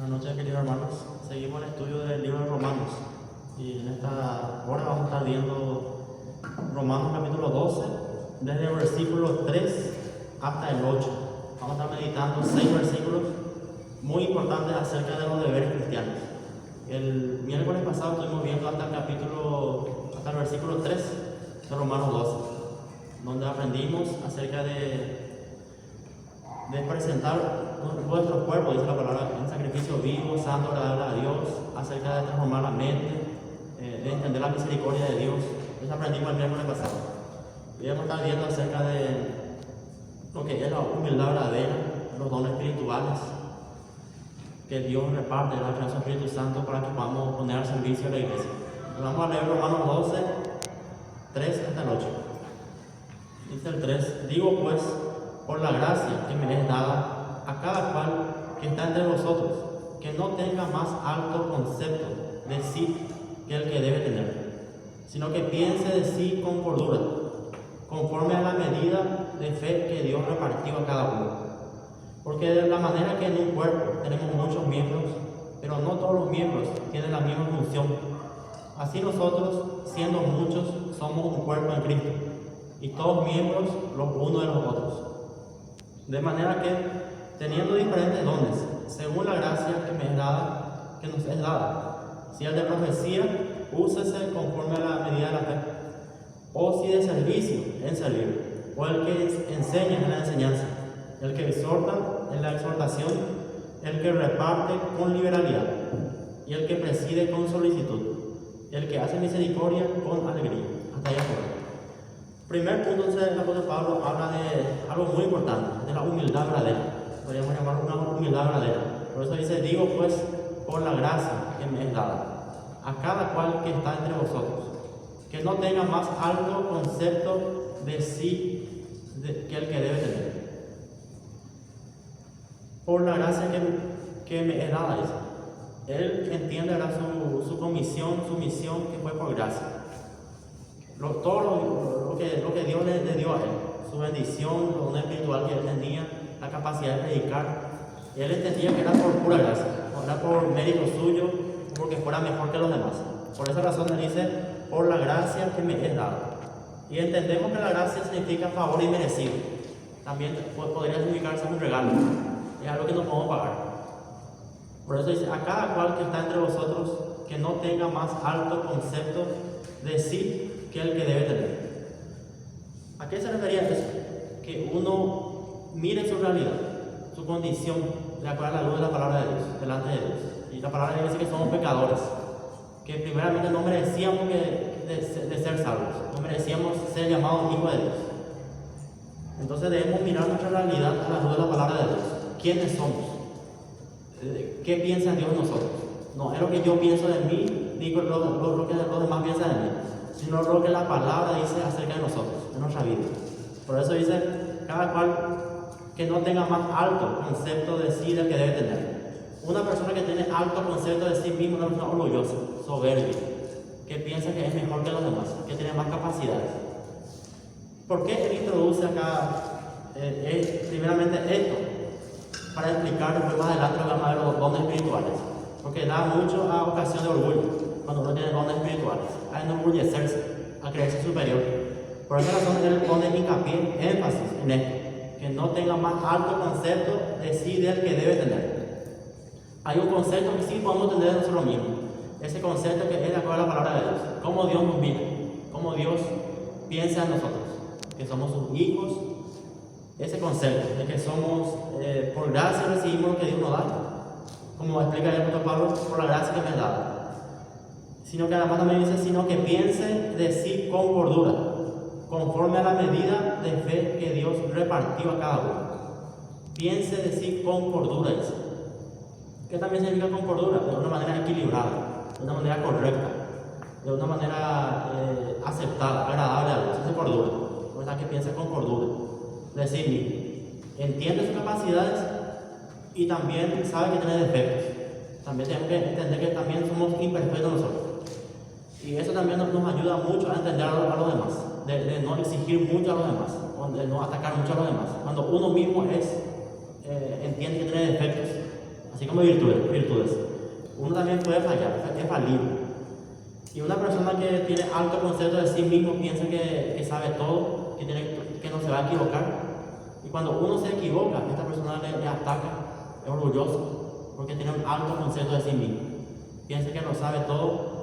Buenas noches, queridos hermanos. Seguimos el estudio del libro de Romanos y en esta hora vamos a estar viendo Romanos capítulo 12, desde el versículo 3 hasta el 8. Vamos a estar meditando 6 versículos muy importantes acerca de los deberes cristianos. El miércoles pasado estuvimos viendo hasta el versículo 3 de Romanos 12, donde aprendimos acerca de presentar vuestro cuerpo, dice la palabra, en sacrificio vivo, santo, agradable a Dios, acerca de transformar la mente, de entender la misericordia de Dios. Eso aprendimos el miércoles pasado. Hoy vamos a estar viendo acerca de lo que es la humildad verdadera, los dones espirituales que Dios reparte de la creación del Espíritu Santo para que podamos poner al servicio de la iglesia. Entonces vamos a leer Romanos 12, 3 hasta el 8. Dice el 3: digo pues, por la gracia que me es dada, a cada cual que está entre vosotros, que no tenga más alto concepto de sí que el que debe tener, sino que piense de sí con cordura, conforme a la medida de fe que Dios repartió a cada uno. Porque de la manera que en un cuerpo tenemos muchos miembros, pero no todos los miembros tienen la misma función, así nosotros, siendo muchos, somos un cuerpo en Cristo, y todos miembros los unos de los otros. De manera que, teniendo diferentes dones, según la gracia que nos es dada, si el de profecía, úsese conforme a la medida de la fe, o si de servicio, en servir, o el que enseña en la enseñanza, el que exhorta en la exhortación, el que reparte con liberalidad, y el que preside con solicitud, el que hace misericordia con alegría. Hasta allá afuera. Primer punto, entonces, el apóstol Pablo habla de algo muy importante, de la humildad verdadera. Podríamos llamarlo una humildad verdadera. Por eso dice: digo pues, por la gracia que me es dada, a cada cual que está entre vosotros, que no tenga más alto concepto de sí que el que debe tener. Por la gracia que me es dada, dice. Él entiende ahora su comisión, su misión, que fue por gracia. Todo lo que Dios le dio a él, su bendición, lo dones espiritual que él tenía, la capacidad de predicar, él entendía que era por pura gracia, no era por mérito suyo, porque fuera mejor que los demás. Por esa razón él dice: por la gracia que me es dada. Y entendemos que la gracia significa favor inmerecido. También podría significarse un regalo, es algo que no podemos pagar. Por eso dice: a cada cual que está entre vosotros, que no tenga más alto concepto de sí que el que debe tener. ¿A qué se refería eso? Que uno mire su realidad, su condición, de acuerdo a la luz de la palabra de Dios, delante de Dios. Y la palabra de Dios dice que somos pecadores, que primeramente no merecíamos de ser salvos, no merecíamos ser llamados hijos de Dios. Entonces debemos mirar nuestra realidad a la luz de la palabra de Dios. ¿Quiénes somos? ¿Qué piensa Dios de nosotros? No es lo que yo pienso de mí, ni lo que los demás piensan de mí, sino lo que la palabra dice acerca de nosotros, de nuestra vida. Por eso dice: cada cual que no tenga más alto concepto de sí del que debe tener. Una persona que tiene alto concepto de sí mismo es una persona orgullosa, soberbia, que piensa que es mejor que los demás, que tiene más capacidades. ¿Por qué él introduce acá primeramente esto? Para explicar después más adelante lo que vamos a ver, los dones espirituales. Porque da mucho a ocasión de orgullo cuando uno tiene dones espirituales, a enorgullecerse, a creerse superior. Por esa razón él pone hincapié, énfasis en esto, que no tenga más alto concepto de sí del que debe tener. Hay un concepto que sí podemos tener de nosotros mismos, ese concepto que es de acuerdo a la palabra de Dios, cómo Dios nos mira, cómo Dios piensa en nosotros, que somos sus hijos. Ese concepto de que somos, por gracia recibimos lo que Dios nos da, como explica el apóstol Pablo: por la gracia que me ha dado. Sino que además también dice: sino que piense de sí con cordura, conforme a la medida de fe que Dios repartió a cada uno. Piense de sí con cordura, dice. ¿Qué también significa con cordura? De una manera equilibrada, de una manera correcta, de una manera aceptada, agradable a Dios. Esa es cordura. O sea, que piense con cordura. Decir, entiende sus capacidades y también sabe que tiene defectos. También tenemos que entender que también somos imperfectos nosotros. Y eso también nos ayuda mucho a entender a los demás, de no exigir mucho a los demás, o de no atacar mucho a los demás. Cuando uno mismo entiende que tiene defectos, así como virtudes. Uno también puede fallar, es falible. Y una persona que tiene alto concepto de sí mismo piensa que sabe todo, que no se va a equivocar. Y cuando uno se equivoca, esta persona le ataca, es orgulloso, porque tiene un alto concepto de sí mismo. Piensa que no sabe todo.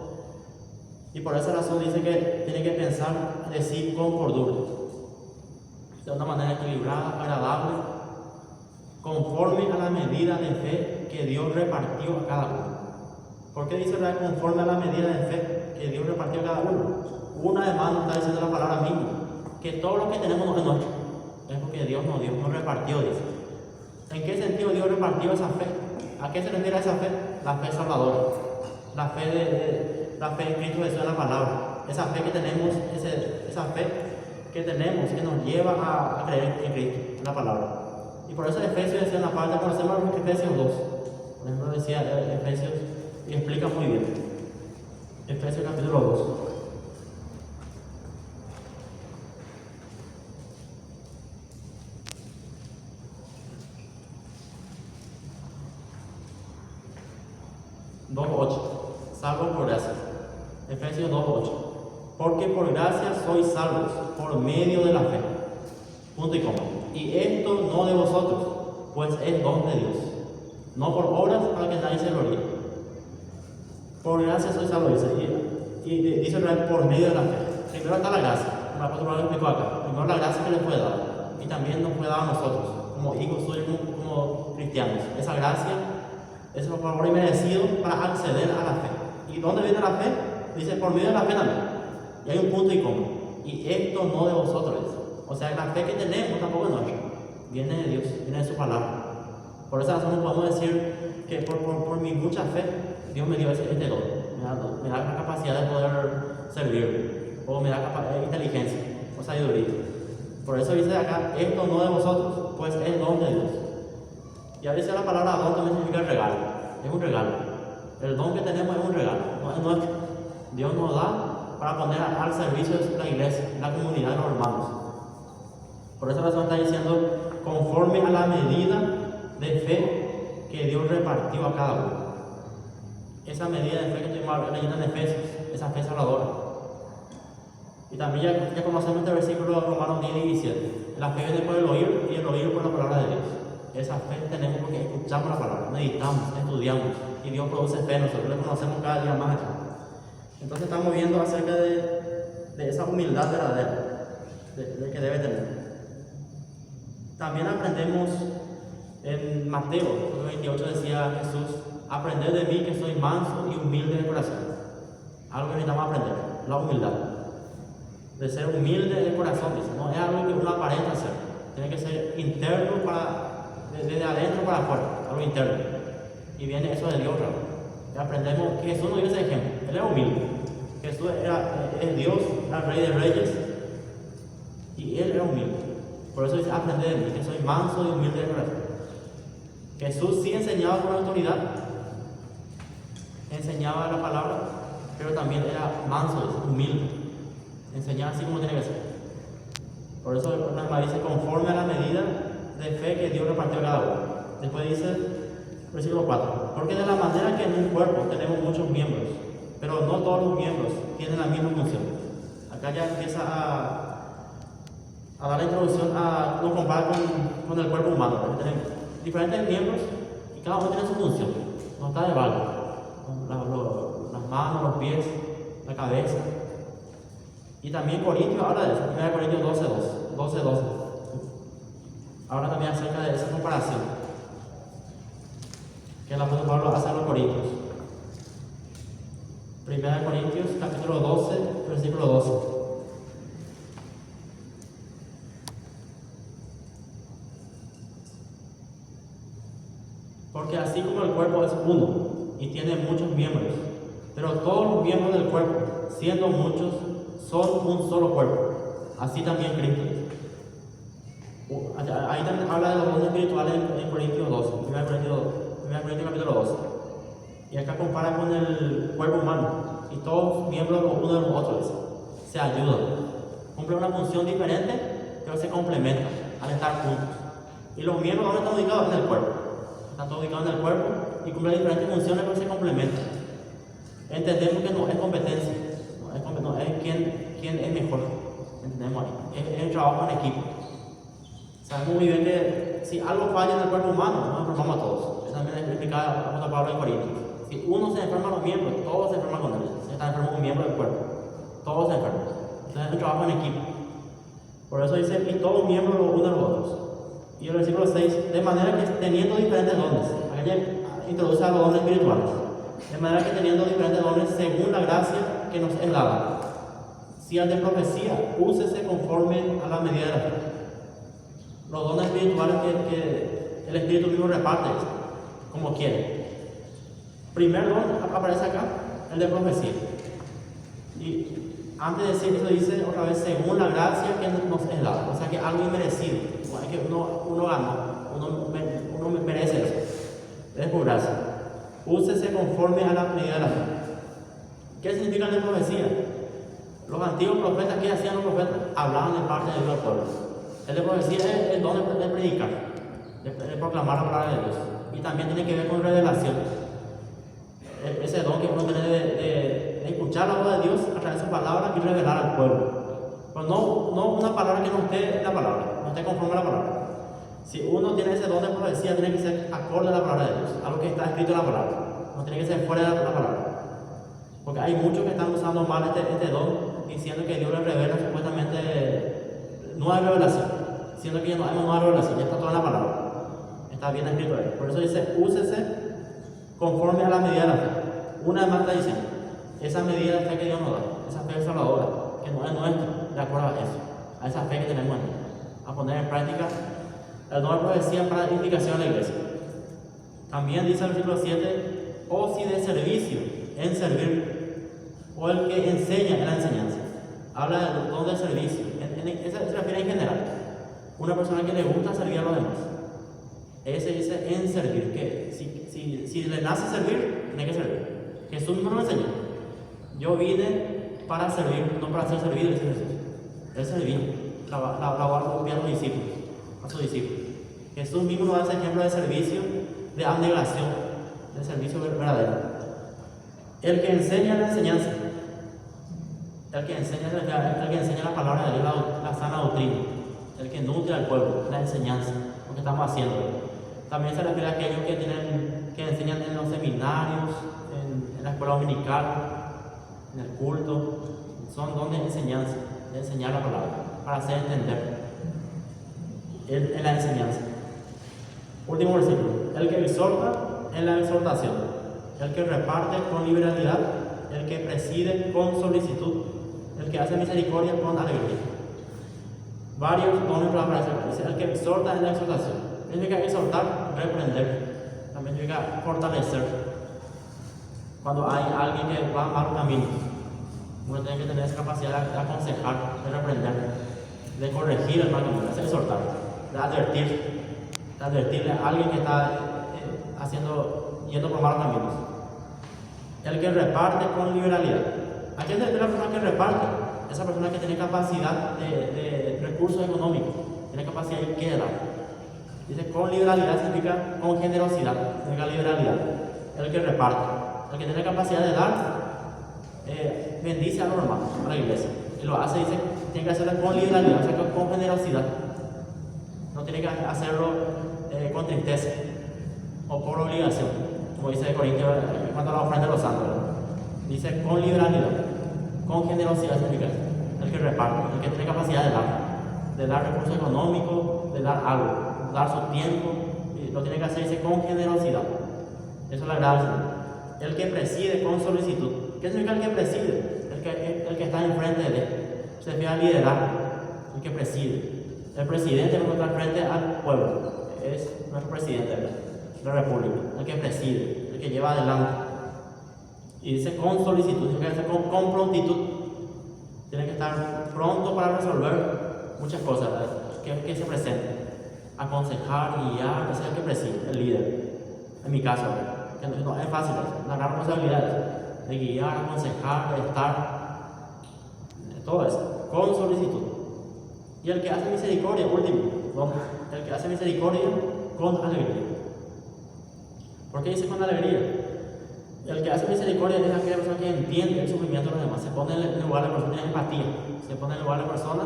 Y por esa razón dice que tiene que pensar de sí con cordura, de una manera equilibrada, agradable, conforme a la medida de fe que Dios repartió a cada uno. ¿Por qué dice conforme a la medida de fe que Dios repartió a cada uno? Una vez más nos está diciendo la palabra misma, que todo lo que tenemos no es nuestro, es porque Dios nos repartió, dice. ¿En qué sentido Dios repartió esa fe? ¿A qué se refiere esa fe? La fe salvadora, la fe en Cristo Jesús en la palabra, esa fe que tenemos, que nos lleva a creer en Cristo, en la palabra. Y por eso Efesios decía en la parte, conocemos Efesios 2, por ejemplo decía Efesios, y explica muy bien. Efesios capítulo 2. Salvos por gracia. Efesios 2:8. Porque por gracia sois salvos por medio de la fe. Punto y coma. Y esto no de vosotros, pues es don de Dios, no por obras para que nadie se gloríe. Por gracia sois salvos, y dice por medio de la fe. Primero está la gracia, como el apóstol Pablo explicó acá. Primero la gracia que le fue dada, y también nos fue dada a nosotros, como hijos suyos, como cristianos. Esa gracia es un favor inmerecido para acceder a la fe. ¿Y dónde viene la fe? Dice por medio de la fe también. Y hay un punto y coma. Y esto no de vosotros. O sea, la fe que tenemos tampoco es nuestra. Viene de Dios, viene de su palabra. Por esa razón podemos decir que por mi mucha fe, Dios me dio este don. Me da la capacidad de poder servir. O me da inteligencia o sabiduría. Por eso dice acá, esto no de vosotros, pues es don de Dios. Y a veces la palabra don también significa regalo. Es un regalo. El don que tenemos es un regalo, no es nuestro. Dios nos da para poner al servicio de la iglesia, la comunidad de los hermanos. Por esa razón está diciendo, conforme a la medida de fe que Dios repartió a cada uno. Esa medida de fe que estuvimos leyendo en Efesios, esa fe salvadora. Y también ya conocemos este versículo de Romanos 10 y 17. La fe viene por el oír y el oír por la palabra de Dios. Esa fe tenemos porque escuchamos la palabra, meditamos, estudiamos, y Dios produce fe, nosotros le conocemos cada día más allá. Entonces estamos viendo acerca de esa humildad verdadera de que debe tener. También aprendemos en Mateo 28 decía Jesús, aprended de mí que soy manso y humilde de corazón. Algo que necesitamos aprender, la humildad. De ser humilde de corazón, dice, no es algo que uno aparenta ser, tiene que ser interno desde adentro para afuera, algo interno. Y viene eso de Dios, ¿no? Aprendemos que Jesús nos dio ese ejemplo, Él era humilde. Jesús es Dios, el Rey de Reyes, y Él era humilde. Por eso dice, aprended de mí, que soy manso y humilde de corazón. Jesús sí enseñaba con autoridad, enseñaba la palabra, pero también era manso, humilde. Enseñaba así como tiene que ser. Por eso la Biblia dice, conforme a la medida de fe que Dios repartió a cada uno. Después dice, versículo 4, porque de la manera que en un cuerpo tenemos muchos miembros, pero no todos los miembros tienen la misma función. Acá ya empieza a dar la introducción, lo compara con el cuerpo humano. Tenemos diferentes miembros y cada uno tiene su función. No está de balde. Las manos, los pies, la cabeza. Y también Corintios habla de eso, 1 Corintios 12. Habla también acerca de esa comparación que el apóstol Pablo hace a los Corintios. 1 Corintios capítulo 12, versículo 12. Porque así como el cuerpo es uno y tiene muchos miembros, pero todos los miembros del cuerpo, siendo muchos, son un solo cuerpo, así también Cristo. Ahí también habla de los dones espirituales en Corintios 12, 1 Corintios capítulo 12. Y acá compara con el cuerpo humano, y todos miembros uno de los otros se ayudan, cumplen una función diferente, pero se complementan al estar juntos. Y los miembros, ¿dónde están ubicados? En el cuerpo. Están todos ubicado en el cuerpo y cumple diferentes funciones pero se complementan. Entendemos que no es competencia, no es quién es mejor, entendemos ahí, es el trabajo en equipo. Sabemos muy bien que si algo falla en el cuerpo humano, nos enfermamos a todos. Eso también es explicado por Pablo en Corintios. Si uno se enferma a los miembros, todos se enferman con él. Si está enfermo un miembro del cuerpo, todos se enferman. Entonces es un trabajo en equipo. Por eso dice, y todos miembros los unos a los otros. Y el versículo 6, de manera que teniendo diferentes dones, aquella introduce a los dones espirituales, de manera que teniendo diferentes dones según la gracia que nos es dada. Si al de profecía, úsese conforme a la medida de la fe. Los dones espirituales que el Espíritu mismo reparte, como quiere. Primer don aparece acá, el de profecía. Y antes de decir eso dice otra vez, según la gracia que nos es dada. O sea que algo inmerecido. No es que uno ganó, uno merece eso. Es por gracia. Úsese conforme a la medida de la fe. ¿Qué significa el de profecía? Los antiguos profetas, ¿qué hacían los profetas? Hablaban de parte de Dios al pueblo. El de profecía es el don de predicar, de proclamar la palabra de Dios. Y también tiene que ver con revelación. Ese don que uno tiene de escuchar la voz de Dios a través de su palabra y revelar al pueblo. Pero no una palabra que no esté en la palabra, no esté conforme a la palabra. Si uno tiene ese don de profecía, tiene que ser acorde a la palabra de Dios, a lo que está escrito en la palabra. No tiene que ser fuera de la palabra. Porque hay muchos que están usando mal este don, diciendo que Dios les revela supuestamente nueva revelación, siendo que ya no hay nueva revelación, ya está toda en la palabra, está bien escrito ahí. Por eso dice, úsese conforme a la medida de la fe. Una vez más está diciendo, esa medida de fe que Dios nos da, esa fe salvadora, que no es nuestra, de acuerdo a eso, a esa fe que tenemos en Él, a poner en práctica el don de profecía para la edificación de la iglesia. También dice el versículo 7, o si de servicio, en servir, o el que enseña en la enseñanza. Habla del don de servicio, eso se refiere en general. Una persona que le gusta servir a los demás. Ese dice en servir, que si le nace servir, tiene que servir. Jesús mismo lo enseñó. Yo vine para servir, no para ser servido, dice Jesús. Él servir, lavar los pies a los discípulos, a sus discípulos. Jesús mismo nos da ese ejemplo de servicio, de abnegación, de servicio verdadero. El que enseña la enseñanza, el que enseña la palabra de Dios, la sana doctrina, el que nutre al pueblo, la enseñanza, lo que estamos haciendo. También se refiere a aquellos que enseñan en los seminarios, en la escuela dominical, en el culto. Son dones de enseñanza, de enseñar la palabra, para hacer entender en la enseñanza. Último versículo. El que exhorta en la exhortación, el que reparte con liberalidad, el que preside con solicitud, el que hace misericordia con alegría. Varios dones para aparecer. Dice el que exhorta en la exhortación. Significa exhortar, reprender. También significa fortalecer. Cuando hay alguien que va a mal camino, uno tiene que tener esa capacidad de aconsejar, de reprender, de corregir el mal camino, de exhortar, de advertirle a alguien que está yendo por malos caminos. El que reparte con liberalidad. ¿A quién se refiere la persona que reparte? Esa persona que tiene capacidad de recursos económicos, tiene capacidad de que dar. Dice con liberalidad significa con generosidad, significa liberalidad. El que reparte, el que tiene capacidad de dar, bendice a los hermanos, a la iglesia. Y lo hace, dice, tiene que hacerlo con liberalidad, o sea, con generosidad. No tiene que hacerlo con tristeza o por obligación, como dice Corintios cuando la ofrenda de los santos. Dice con liberalidad, con generosidad significa el que reparte, el que tiene capacidad de dar recursos económicos, de dar algo, dar su tiempo, y lo tiene que hacer, dice, con generosidad. Eso es la gracia. El que preside con solicitud. ¿Qué significa el que preside? El que está enfrente de él. Se refiere a liderar, el que preside. El presidente no está frente al pueblo, es nuestro presidente de la república, el que preside, el que lleva adelante. Y dice con solicitud, tiene que hacer con prontitud. Tiene que estar pronto para resolver muchas cosas que se presenten. Aconsejar, guiar, ese es el que preside, el líder. En mi caso, que no es fácil, una gran responsabilidad de guiar, aconsejar, de estar, todo eso, con solicitud. Y el que hace misericordia, último, el que hace misericordia con alegría. ¿Por qué dice con alegría? El que hace misericordia es aquella persona que entiende el sufrimiento de los demás, se pone en el lugar de la persona, tiene empatía, se pone en el lugar de la persona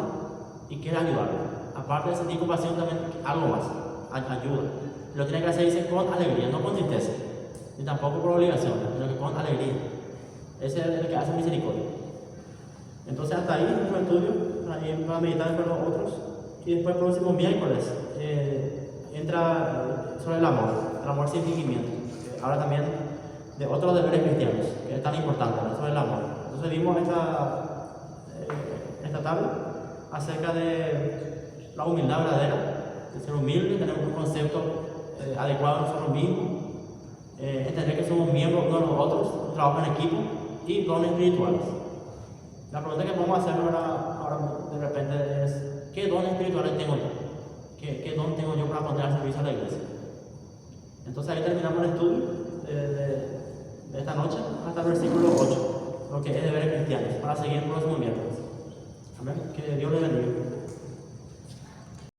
y quiere ayudarlo. Aparte de sentir compasión, también algo más, ayuda. Lo tiene que hacer, dice, con alegría, no con tristeza, ni tampoco por obligación, sino que con alegría. Ese es el que hace misericordia. Entonces, hasta ahí nuestro estudio, ahí para meditar con los otros. Y después, el próximo miércoles, entra sobre el amor sin fingimiento. Ahora también de otros deberes cristianos, que es tan importante, ¿no? Sobre el amor. Entonces, vimos esta tabla acerca de la humildad verdadera, de ser humilde, tener un concepto adecuado de nosotros mismos, entender que somos miembros unos de los otros, un trabajo en equipo y dones espirituales. La pregunta que podemos hacer ahora de repente es: ¿qué dones espirituales tengo yo? ¿Qué don tengo yo para poner al servicio de la iglesia? Entonces ahí terminamos el estudio de esta noche hasta el versículo 8, lo que es deberes cristianos, para seguir el próximo miércoles. Amén. Que Dios les bendiga.